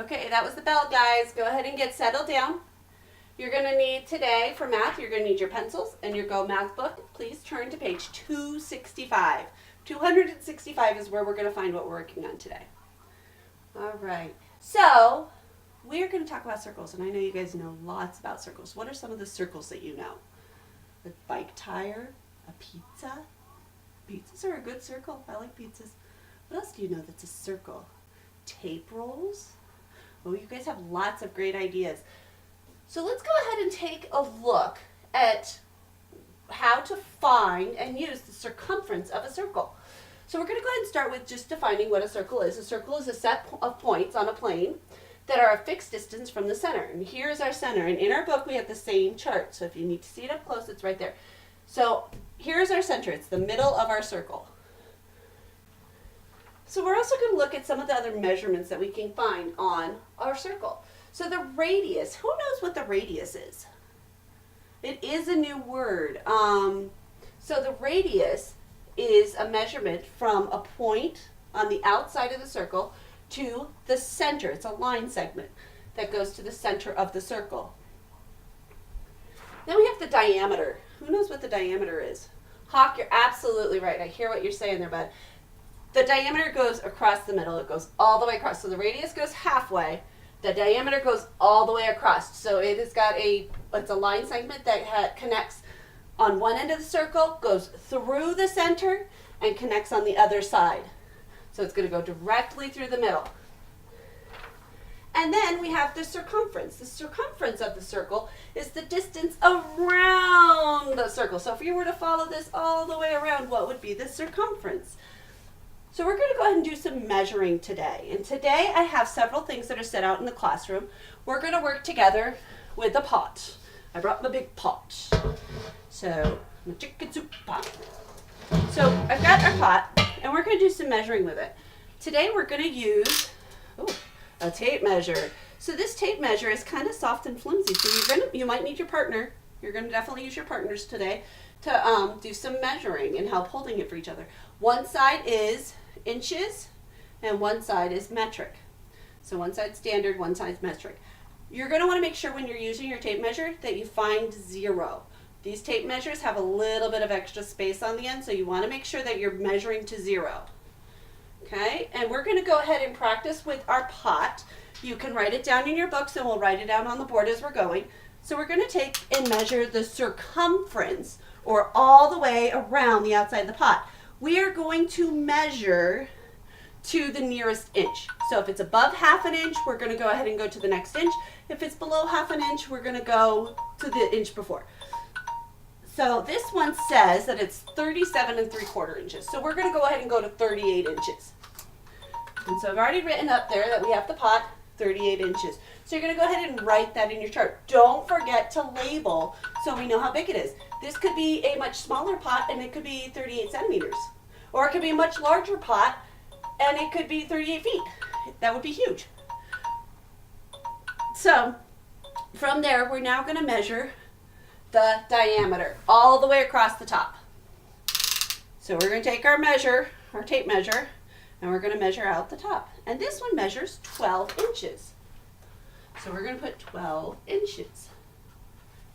Okay, that was the bell, guys. Go ahead and get settled down. You're going to need today for math, you're going to need your pencils and your Go Math book. Please turn to page 265. 265 is where we're going to find what we're working on today. All right. So, we're going to talk about circles, and I know you guys know lots about circles. What are some of the circles that you know? A bike tire, a pizza. Pizzas are a good circle. I like pizzas. What else do you know that's a circle? Tape rolls. Oh, you guys have lots of great ideas. So let's go ahead and take a look at how to find and use the circumference of a circle. So we're going to go ahead and start with just defining what a circle is. A circle is a set of points on a plane that are a fixed distance from the center. And here's our center. And in our book, we have the same chart. So if you need to see it up close, it's right there. So here's our center. It's the middle of our circle. So we're also going to look at some of the other measurements that we can find on our circle. So the radius, who knows what the radius is? It is a new word. So the radius is a measurement from a point on the outside of the circle to the center. It's a line segment that goes to the center of the circle. Then we have the diameter. Who knows what the diameter is? Hawk, you're absolutely right. I hear what you're saying there, bud. The diameter goes across the middle. It goes all the way across. So the radius goes halfway. The diameter goes all the way across. So it has got it's a line segment that connects on one end of the circle, goes through the center, and connects on the other side. So it's going to go directly through the middle. And then we have the circumference. The circumference of the circle is the distance around the circle. So if you were to follow this all the way around, what would be the circumference? So we're going to go ahead and do some measuring today. And today I have several things that are set out in the classroom. We're going to work together with a pot. I brought my big pot. So, my chicken soup pot. So I've got our pot, and we're going to do some measuring with it. Today we're going to use a tape measure. So this tape measure is kind of soft and flimsy, so you might need your partner. You're going to definitely use your partners today to do some measuring and help holding it for each other. One side is inches and one side is metric. So one side's standard, one side's metric. You're going to want to make sure when you're using your tape measure that you find 0. These tape measures have a little bit of extra space on the end, so you want to make sure that you're measuring to 0. Okay, and we're going to go ahead and practice with our pot. You can write it down in your books and we'll write it down on the board as we're going. So we're going to take and measure the circumference, or all the way around the outside of the pot. We are going to measure to the nearest inch. So if it's above ½ an inch, we're going to go ahead and go to the next inch. If it's below ½ an inch, we're going to go to the inch before. So this one says that it's 37 3/4 inches. So we're going to go ahead and go to 38 inches. And so I've already written up there that we have the pot 38 inches. So you're going to go ahead and write that in your chart. Don't forget to label so we know how big it is. This could be a much smaller pot and it could be 38 centimeters. Or it could be a much larger pot and it could be 38 feet. That would be huge. So from there, we're now going to measure the diameter all the way across the top. So we're going to take our tape measure, and we're going to measure out the top. And this one measures 12 inches. So we're going to put 12 inches.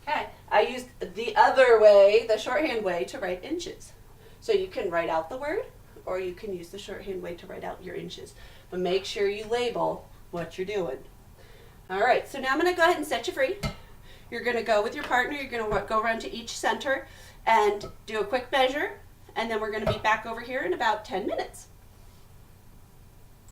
Okay, I used the other way, the shorthand way, to write inches. So you can write out the word, or you can use the shorthand way to write out your inches. But make sure you label what you're doing. All right, so now I'm going to go ahead and set you free. You're going to go with your partner. You're going to go around to each center and do a quick measure. And then we're going to be back over here in about 10 minutes.